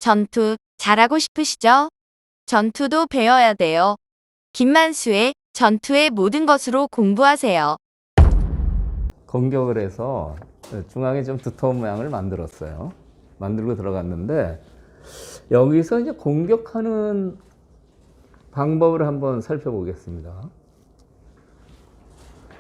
전투 잘하고 싶으시죠? 전투도 배워야 돼요. 김만수의 전투의 모든 것으로 공부하세요. 공격을 해서 중앙에 좀 두터운 모양을 만들었어요. 만들고 들어갔는데 여기서 이제 공격하는 방법을 한번 살펴보겠습니다.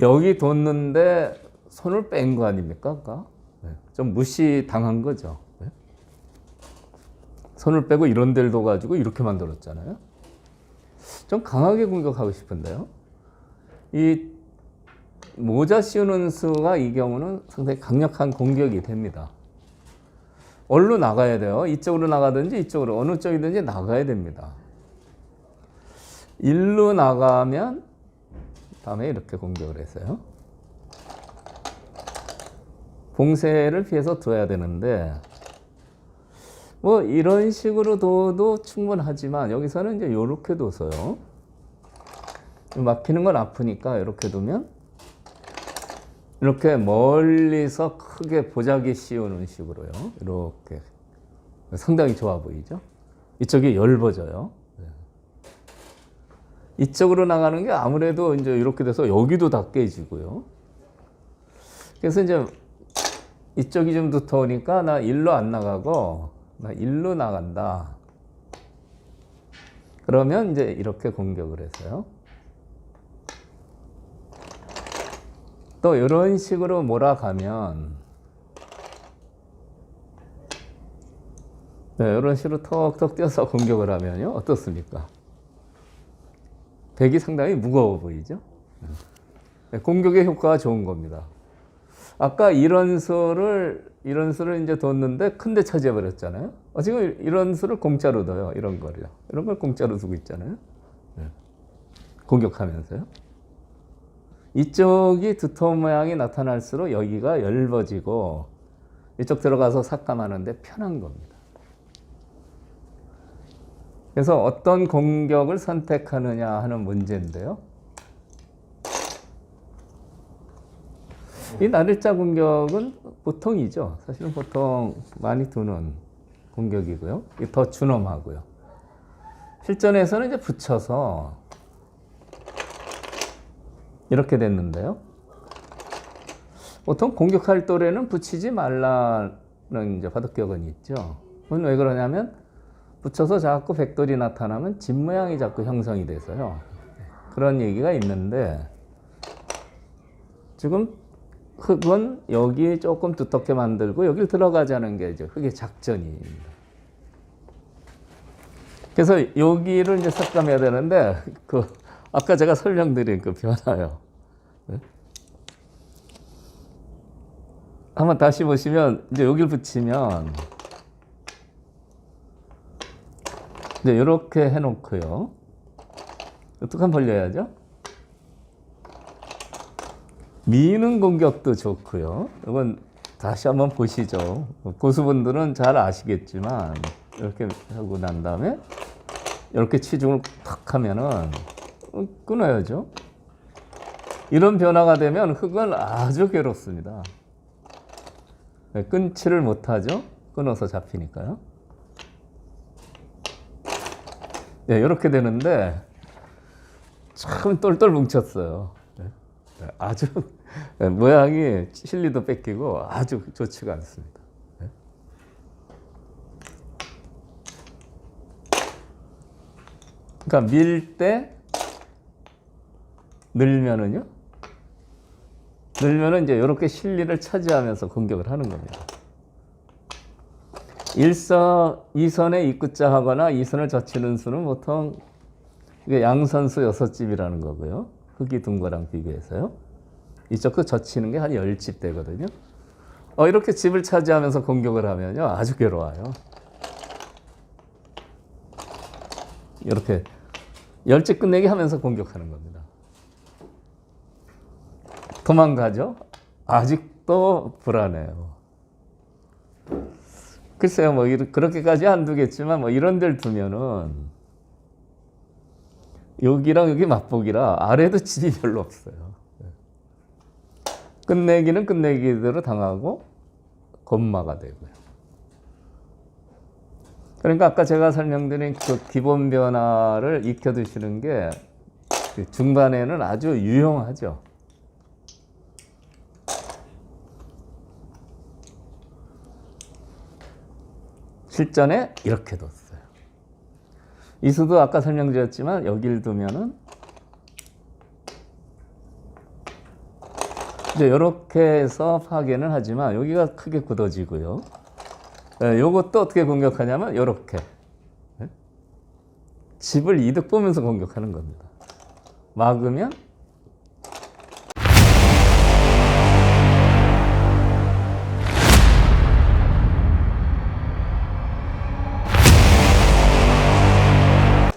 여기 뒀는데 손을 뺀 거 아닙니까? 아까? 좀 무시당한 거죠. 손을 빼고 이런 데를 둬가지고 이렇게 만들었잖아요. 좀 강하게 공격하고 싶은데요. 이 모자 씌우는 수가 이 경우는 상당히 강력한 공격이 됩니다. 어디로 나가야 돼요? 이쪽으로 나가든지 이쪽으로 어느 쪽이든지 나가야 됩니다. 일로 나가면 다음에 이렇게 공격을 했어요. 봉쇄를 피해서 둬야 되는데 뭐 이런 식으로 둬도 충분하지만 여기서는 이제 이렇게 둬서요. 막히는 건 아프니까 이렇게 두면 이렇게 멀리서 크게 보자기 씌우는 식으로요. 이렇게 상당히 좋아 보이죠? 이쪽이 엷어져요. 이쪽으로 나가는 게 아무래도 이제 이렇게 돼서 여기도 다 깨지고요. 그래서 이제 이쪽이 좀 두터우니까 나 일로 안 나가고 나 일로 나간다. 그러면 이제 이렇게 공격을 해서요. 또 이런 식으로 몰아가면 이런 식으로 턱턱 뛰어서 공격을 하면요. 어떻습니까? 백이 상당히 무거워 보이죠? 공격의 효과가 좋은 겁니다. 아까 이런 수를 이제 뒀는데 큰데 차지해 버렸잖아요. 지금 이런 수를 공짜로 둬요. 이런 거요. 이런 걸 공짜로 두고 있잖아요. 공격하면서요. 이쪽이 두터운 모양이 나타날수록 여기가 엷어지고 이쪽 들어가서 삭감하는데 편한 겁니다. 그래서 어떤 공격을 선택하느냐 하는 문제인데요. 이 나를자 공격은 보통이죠. 사실은 보통 많이 두는 공격이고요. 더 준엄하고요. 실전에서는 이제 붙여서 이렇게 됐는데요. 보통 공격할 또래는 붙이지 말라는 이제 바둑격언이 있죠. 그건 왜 그러냐면 붙여서 자꾸 백돌이 나타나면 집 모양이 자꾸 형성이 돼서요. 그런 얘기가 있는데 지금 흙은 여기 조금 두텁게 만들고 여기를 들어가자는 게 이제 흙의 작전입니다. 그래서 여기를 이제 삭감해야 되는데 아까 제가 설명드린 그 변화요. 한번 다시 보시면 이제 여기를 붙이면 이제 이렇게 해놓고요. 뚝 벌려야죠. 미는 공격도 좋고요. 이건 다시 한번 보시죠. 고수분들은 잘 아시겠지만 이렇게 하고 난 다음에 이렇게 치중을 탁 하면은 끊어야죠. 이런 변화가 되면 흙은 아주 괴롭습니다. 끊지를 못하죠. 끊어서 잡히니까요. 네, 이렇게 되는데 참 똘똘 뭉쳤어요. 아주 모양이 실리도 뺏기고 아주 좋지가 않습니다. 그러니까 밀 때 늘면은 이제 이렇게 실리를 차지하면서 공격을 하는 겁니다. 2선에 입구자 하거나 2선을 젖히는 수는 보통 양선수 6집이라는 거고요. 흙이 둔 거랑 비교해서요. 이쪽 젖히는 게 한 10집 되거든요. 이렇게 집을 차지하면서 공격을 하면요. 아주 괴로워요. 이렇게 10집 끝내기 하면서 공격하는 겁니다. 도망가죠? 아직도 불안해요. 글쎄요, 뭐, 그렇게까지 안 두겠지만, 뭐, 이런 데를 두면은, 여기랑 여기 맞보기라 아래도 집이 별로 없어요. 끝내기는 끝내기대로 당하고, 건마가 되고요. 그러니까 아까 제가 설명드린 그 기본 변화를 익혀두시는 게 중반에는 아주 유용하죠. 실전에 이렇게 뒀어요. 이 수도 아까 설명드렸지만 여기를 두면은 이제 이렇게 해서 파괴는 하지만 여기가 크게 굳어지고요. 요것도 어떻게 공격하냐면 이렇게 집을 이득 보면서 공격하는 겁니다. 막으면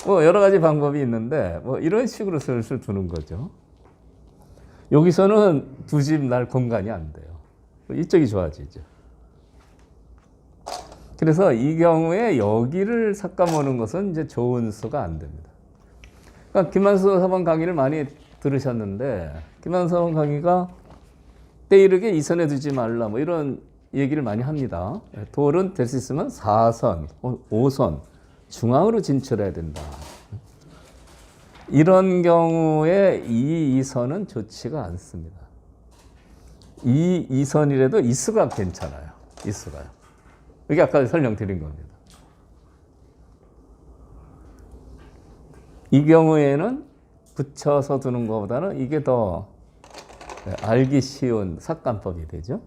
뭐 여러 가지 방법이 있는데 뭐 이런 식으로 슬슬 두는 거죠. 여기서는 두 집 날 공간이 안 돼요. 이쪽이 좋아지죠. 그래서 이 경우에 여기를 삭감하는 것은 이제 좋은 수가 안 됩니다. 그러니까 김만수 사번 강의를 많이 들으셨는데 김만수 사번 강의가 때이르게 2선에 두지 말라 뭐 이런 얘기를 많이 합니다. 돌은 될 수 있으면 4선, 5선 중앙으로 진출해야 된다. 이런 경우에 이 2선은 좋지가 않습니다. 이 2선이라도 이 수가 괜찮아요. 이 수가요. 이게 아까 설명드린 겁니다. 이 경우에는 붙여서 두는 것보다는 이게 더 알기 쉬운 삭감법이 되죠.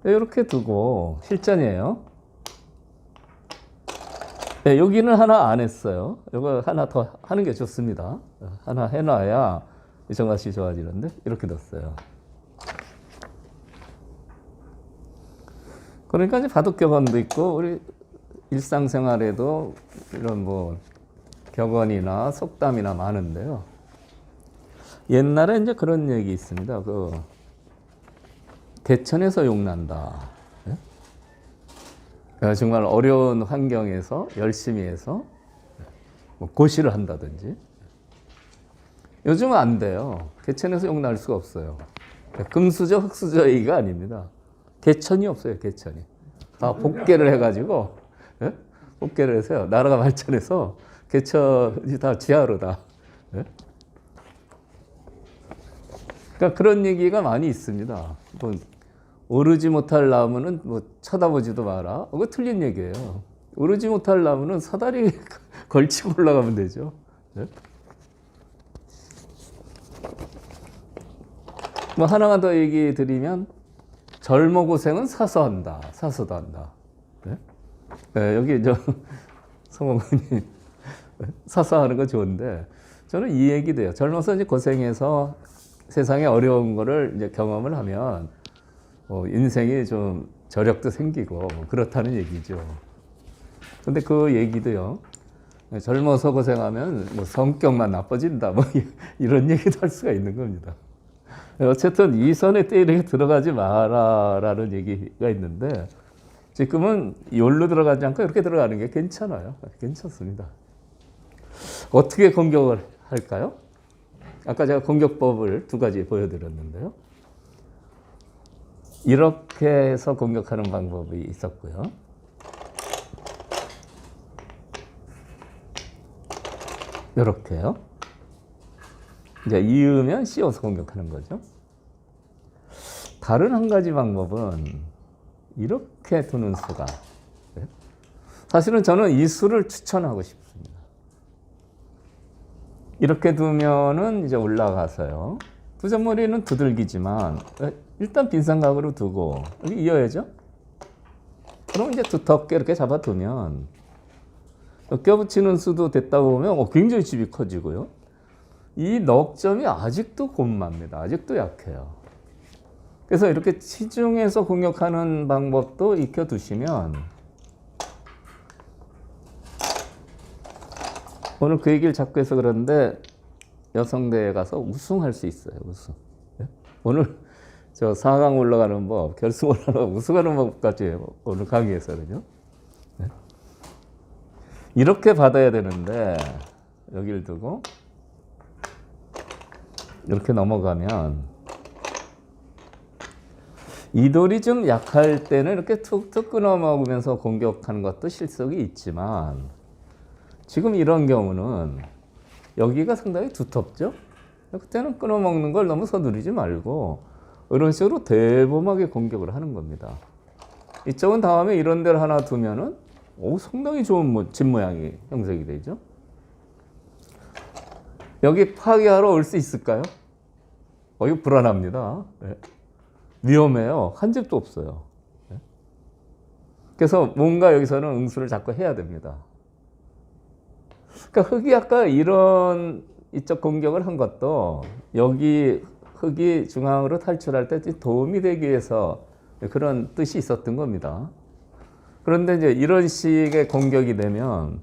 이렇게 두고 실전이에요. 네, 여기는 하나 안 했어요. 이거 하나 더 하는 게 좋습니다. 하나 해놔야 정맛이 좋아지는데 이렇게 뒀어요. 그러니까 이제 바둑격언도 있고 우리 일상생활에도 이런 뭐 격언이나 속담이나 많은데요. 옛날에 이제 그런 얘기 있습니다. 그 개천에서 욕난다. 정말 어려운 환경에서 열심히 해서 뭐 고시를 한다든지. 요즘은 안 돼요. 개천에서 욕날 수가 없어요. 금수저, 흙수저 얘기가 아닙니다. 개천이 없어요, 개천이. 다 복개를 해가지고, 복개를 해서요. 나라가 발전해서 개천이 다 지하로 다. 그러니까 그런 얘기가 많이 있습니다. 뭐 오르지 못할 나무는 뭐 쳐다보지도 마라. 그거 틀린 얘기예요. 오르지 못할 나무는 사다리 걸치고 올라가면 되죠. 뭐 하나만 더 얘기 드리면 젊어 고생은 사서 한다. 사서도 한다. 여기 저 성원군이 사서 하는 거 좋은데 저는 이 얘기도 해요. 젊어서 이제 고생해서 세상에 어려운 거를 이제 경험을 하면 인생이 좀 저력도 생기고 뭐 그렇다는 얘기죠. 근데 그 얘기도요. 젊어서 고생하면 뭐 성격만 나빠진다. 뭐 이런 얘기도 할 수가 있는 겁니다. 어쨌든 이 선에 때리게 들어가지 마라라는 얘기가 있는데 지금은 여기로 들어가지 않고 이렇게 들어가는 게 괜찮아요. 괜찮습니다. 어떻게 공격을 할까요? 아까 제가 공격법을 두 가지 보여드렸는데요. 이렇게 해서 공격하는 방법이 있었고요. 이렇게요. 이제 이으면 씌워서 공격하는 거죠. 다른 한 가지 방법은 이렇게 두는 수가. 사실은 저는 이 수를 추천하고 싶습니다. 이렇게 두면은 이제 올라가서요. 두점머리는 두들기지만 일단 빈삼각으로 두고 여기 이어야죠. 그럼 이제 두텁게 이렇게 잡아두면 껴붙이는 수도 됐다 보면 굉장히 집이 커지고요. 이 넉점이 아직도 곤맙니다. 아직도 약해요. 그래서 이렇게 치중해서 공격하는 방법도 익혀두시면 오늘 그 얘기를 자꾸 해서 그런데 여성대회 가서 우승할 수 있어요. 우승. 오늘 저 4강 올라가는 법, 결승 올라가는 우승하는 법까지 오늘 강의했거든요. 이렇게 받아야 되는데 여기를 두고 이렇게 넘어가면 이 돌이 좀 약할 때는 이렇게 툭툭 끊어 먹으면서 공격하는 것도 실속이 있지만 지금 이런 경우는 여기가 상당히 두텁죠. 그때는 끊어 먹는 걸 너무 서두르지 말고 이런 식으로 대범하게 공격을 하는 겁니다. 이쪽은 다음에 이런 데를 하나 두면은 상당히 좋은 집 모양이 형성이 되죠. 여기 파괴하러 올 수 있을까요? 이거 불안합니다. 네. 위험해요. 한 집도 없어요. 네. 그래서 뭔가 여기서는 응수를 자꾸 해야 됩니다. 그러니까 흙이 아까 이쪽 공격을 한 것도 여기 흙이 중앙으로 탈출할 때 도움이 되기 위해서 그런 뜻이 있었던 겁니다. 그런데 이제 이런 식의 공격이 되면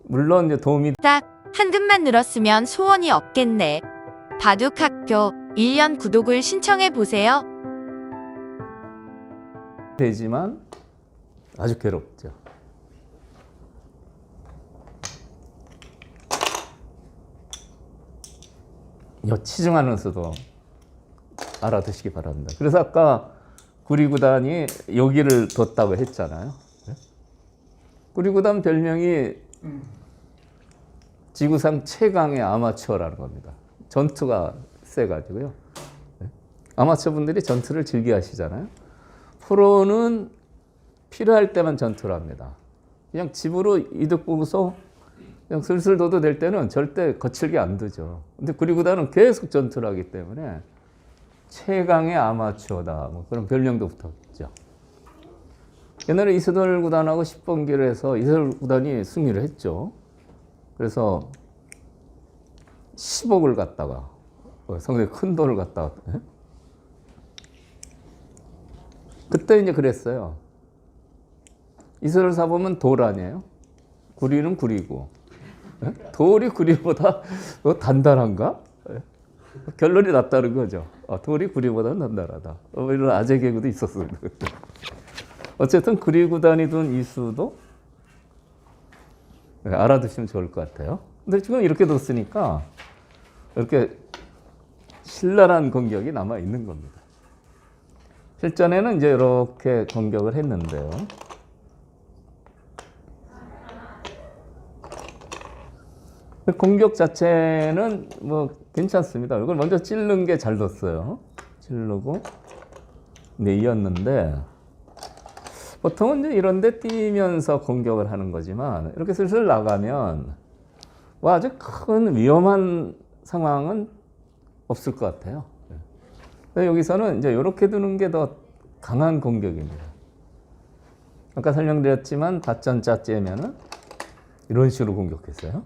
물론 이제 도움이 딱 한 듭만 늘었으면 소원이 없겠네. 바둑학교 1년 구독을 신청해 보세요. 되지만 아주 괴롭죠. 이 치중하는 수도 알아두시기 바랍니다. 그래서 아까 구리구단이 여기를 뒀다고 했잖아요. 구리구단 별명이 지구상 최강의 아마추어라는 겁니다. 전투가 세가지고요. 아마추어 분들이 전투를 즐겨 하시잖아요. 프로는 필요할 때만 전투를 합니다. 그냥 집으로 이득 보고서 그냥 슬슬 둬도 될 때는 절대 거칠게 안 두죠. 근데 구리구단은 계속 전투를 하기 때문에 최강의 아마추어다. 그런 별명도 붙었죠. 옛날에 이세돌 구단하고 10번기를 해서 이세돌 구단이 승리를 했죠. 그래서 10억을 갖다가 상당히 큰 돈을 갖다가 그때 이제 그랬어요. 이세돌 사보면 돌 아니에요? 구리는 구리고 돌이 구리보다 단단한가? 결론이 났다는 거죠. 돌이 구리보다 단단하다. 이런 아재 개그도 있었어요. 어쨌든 구리구단이 둔 이수도 알아두시면 좋을 것 같아요. 근데 지금 이렇게 뒀으니까 이렇게 신랄한 공격이 남아 있는 겁니다. 실전에는 이제 이렇게 공격을 했는데요. 공격 자체는 괜찮습니다. 이걸 먼저 찌른 게 잘 뒀어요. 찌르고 이었는데 보통은 이제 이런 데 뛰면서 공격을 하는 거지만 이렇게 슬슬 나가면 아주 큰 위험한 상황은 없을 것 같아요. 여기서는 이제 이렇게 두는 게 더 강한 공격입니다. 아까 설명드렸지만 밭전자 째면은 이런 식으로 공격했어요.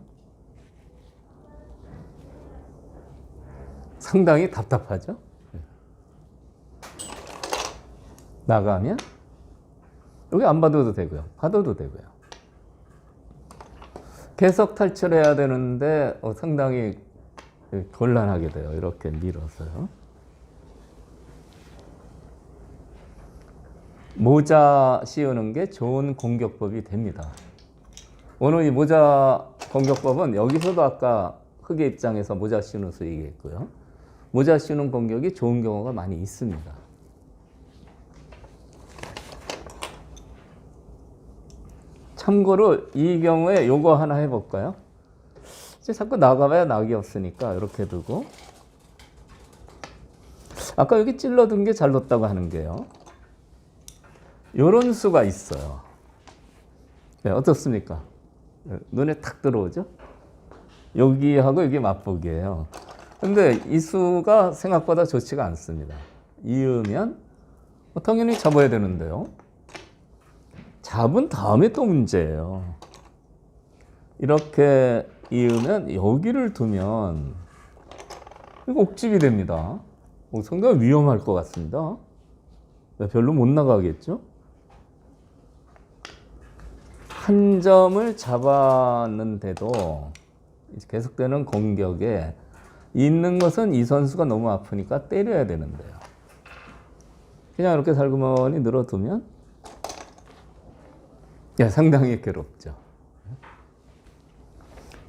상당히 답답하죠. 나가면 여기 안 받아도 되고요. 받아도 되고요. 계속 탈출해야 되는데 상당히 곤란하게 돼요. 이렇게 밀어서요. 모자 씌우는 게 좋은 공격법이 됩니다. 오늘 이 모자 공격법은 여기서도 아까 흙의 입장에서 모자 씌우는 수 얘기했고요. 모자 씌우는 공격이 좋은 경우가 많이 있습니다. 참고로 이 경우에 요거 하나 해볼까요? 이제 자꾸 나가봐야 낙이 없으니까 이렇게 두고 아까 여기 찔러둔 게 잘 뒀다고 하는 게요. 요런 수가 있어요. 네, 어떻습니까? 눈에 탁 들어오죠? 여기하고 여기 맛보기예요. 근데 이 수가 생각보다 좋지가 않습니다. 이으면 당연히 잡아야 되는데요. 잡은 다음에 또 문제예요. 이렇게 이으면 여기를 두면 이거 옥집이 됩니다. 상당히 위험할 것 같습니다. 별로 못 나가겠죠? 한 점을 잡았는데도 계속되는 공격에 있는 것은 이 선수가 너무 아프니까 때려야 되는데요. 그냥 이렇게 살그머니 늘어두면 상당히 괴롭죠.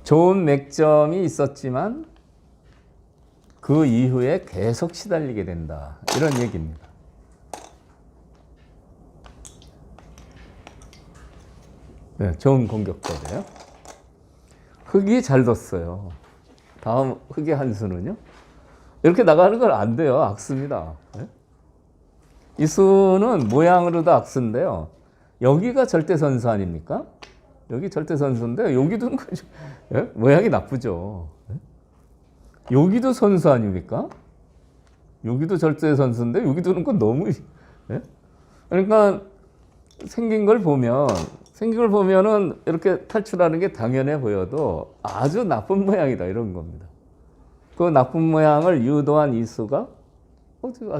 좋은 맥점이 있었지만 그 이후에 계속 시달리게 된다. 이런 얘기입니다. 네, 좋은 공격법이에요. 흑이 잘 뒀어요. 다음 흑의 한 수는요. 이렇게 나가는 건 안 돼요. 악수입니다. 네? 이 수는 모양으로도 악수인데요. 여기가 절대선수 아닙니까? 여기 절대선수인데 여기 두는 거 예? 모양이 나쁘죠. 예? 여기도 선수 아닙니까? 여기도 절대선수인데 여기 두는 건 너무 예? 그러니까 생긴 걸 보면은 이렇게 탈출하는 게 당연해 보여도 아주 나쁜 모양이다 이런 겁니다. 그 나쁜 모양을 유도한 이 수가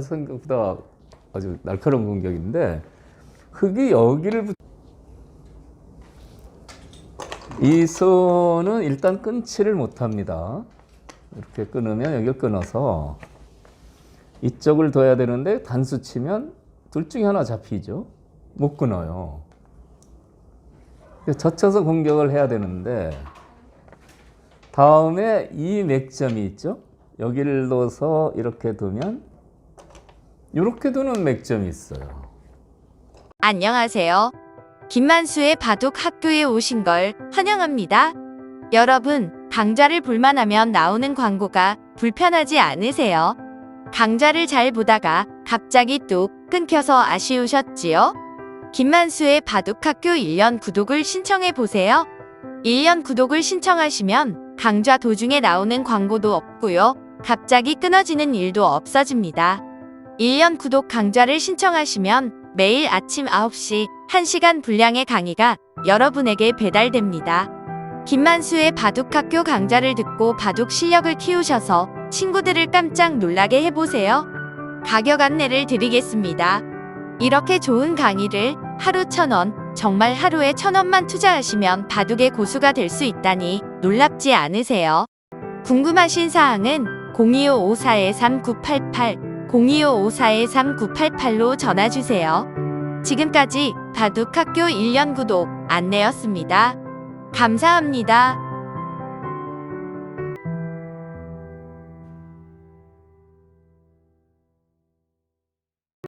생각보다 아주 날카로운 공격인데 흑이 여기를 이 수는 일단 끊지를 못합니다. 이렇게 끊으면 여기를 끊어서 이쪽을 둬야 되는데 단수 치면 둘 중에 하나 잡히죠. 못 끊어요. 젖혀서 공격을 해야 되는데 다음에 이 맥점이 있죠. 여기를 둬서 이렇게 두면 이렇게 두는 맥점이 있어요. 안녕하세요. 김만수의 바둑 학교에 오신 걸 환영합니다. 여러분, 강좌를 볼만하면 나오는 광고가 불편하지 않으세요? 강좌를 잘 보다가 갑자기 뚝 끊겨서 아쉬우셨지요? 김만수의 바둑학교 1년 구독을 신청해 보세요. 1년 구독을 신청하시면 강좌 도중에 나오는 광고도 없고요. 갑자기 끊어지는 일도 없어집니다. 1년 구독 강좌를 신청하시면 매일 아침 9시 1시간 분량의 강의가 여러분에게 배달됩니다. 김만수의 바둑학교 강좌를 듣고 바둑 실력을 키우셔서 친구들을 깜짝 놀라게 해보세요. 가격 안내를 드리겠습니다. 이렇게 좋은 강의를 하루 1,000원, 정말 하루에 1,000원만 투자하시면 바둑의 고수가 될 수 있다니 놀랍지 않으세요? 궁금하신 사항은 025-54-3988, 025-54-3988로 전화주세요. 지금까지 바둑학교 1년 구독 안내였습니다. 감사합니다.